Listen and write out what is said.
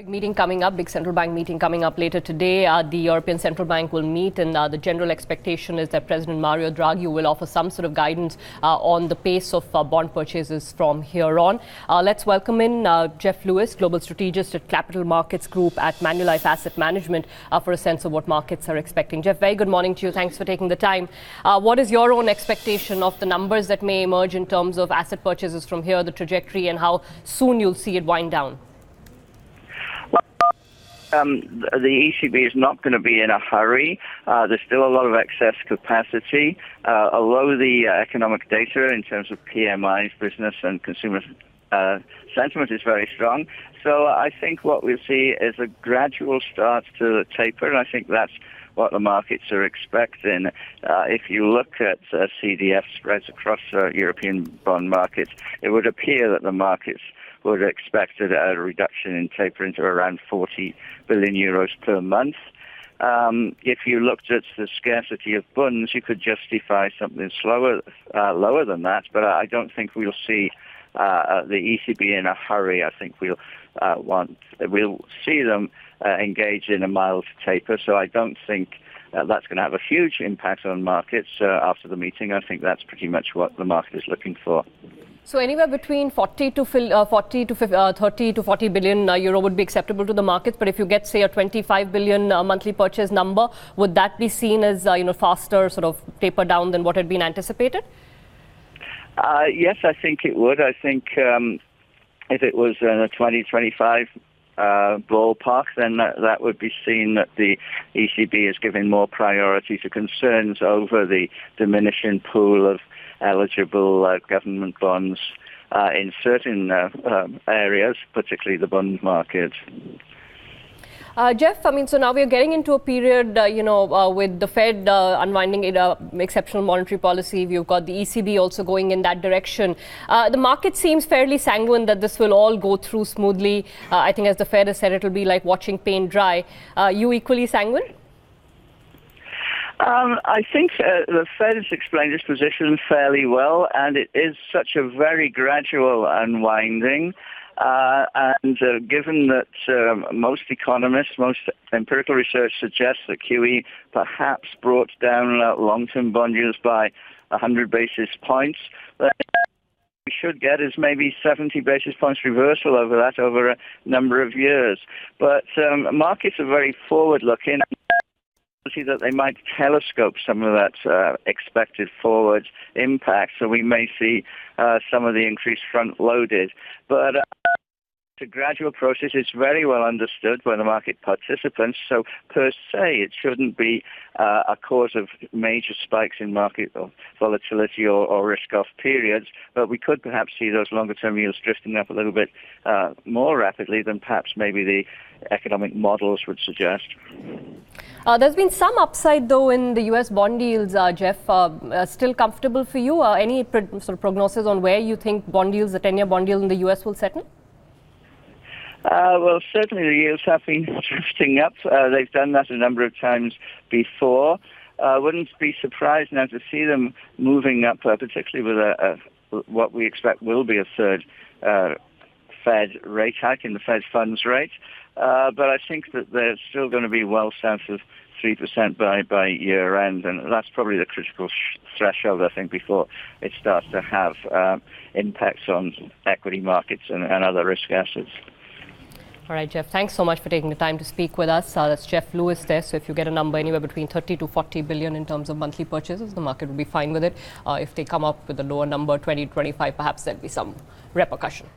Big meeting coming up, big central bank meeting coming up later today. The European Central Bank will meet, and the general expectation is that President Mario Draghi will offer some sort of guidance on the pace of bond purchases from here on. Let's welcome in Geoff Lewis, Global Strategist at Capital Markets Group at Manulife Asset Management, for a sense of what markets are expecting. Geoff, very good morning to you. Thanks for taking the time. What is your own expectation of the numbers that may emerge in terms of asset purchases from here, the trajectory, and how soon you'll see it wind down? The ECB is not going to be in a hurry. There's still a lot of excess capacity. Although the economic data in terms of PMIs, business and consumer sentiment is very strong. So I think what we'll see is a gradual start to the taper, and I think that's what the markets are expecting. If you look at CDS spreads across European bond markets, it would appear that the markets would expect a reduction in tapering to around 40 billion euros per month. If you looked at the scarcity of bunds, you could justify something lower than that, but I don't think we'll see the ECB in a hurry. I think we'll see them engage in a mild taper, so I don't think that's going to have a huge impact on markets after the meeting. I think that's pretty much what the market is looking for. So anywhere between 30 to 40 billion euro would be acceptable to the markets. But if you get, say, a 25 billion monthly purchase number, would that be seen as faster sort of taper down than what had been anticipated? Yes, I think it would. I think if it was in a 2025 ballpark, then that would be seen that the ECB is giving more priority to concerns over the diminishing pool of eligible government bonds in certain areas, particularly the bond market. Geoff, so now we're getting into a period, with the Fed unwinding exceptional monetary policy. We've got the ECB also going in that direction. The market seems fairly sanguine that this will all go through smoothly. I think, as the Fed has said, it'll be like watching paint dry. You equally sanguine? I think the Fed has explained its position fairly well, and it is such a very gradual unwinding. And given that most economists, most empirical research suggests that QE perhaps brought down long-term bond yields by 100 basis points, what we should get is maybe 70 basis points reversal over that over a number of years. But markets are very forward-looking. See that they might telescope some of that expected forward impact, so we may see some of the increase front-loaded. But it's a gradual process. It's very well understood by the market participants, so per se it shouldn't be a cause of major spikes in market volatility or risk-off periods, but we could perhaps see those longer-term yields drifting up a little bit more rapidly than perhaps maybe the economic models would suggest. There's been some upside, though, in the U.S. bond yields, Geoff. Still comfortable for you? Any sort of prognosis on where you think bond yields, the 10-year bond yield in the U.S. will settle? Well, certainly the yields have been drifting up. They've done that a number of times before. Wouldn't be surprised now to see them moving up, particularly with what we expect will be a third Fed rate hike in the Fed funds rate. But I think that they're still going to be well south of 3% by year end, and that's probably the critical threshold, I think, before it starts to have impacts on equity markets and other risk assets. All right, Geoff, thanks so much for taking the time to speak with us. That's Geoff Lewis there. So if you get a number anywhere between 30 to 40 billion in terms of monthly purchases, the market will be fine with it. If they come up with a lower number, 20 to 25, perhaps there'll be some repercussion.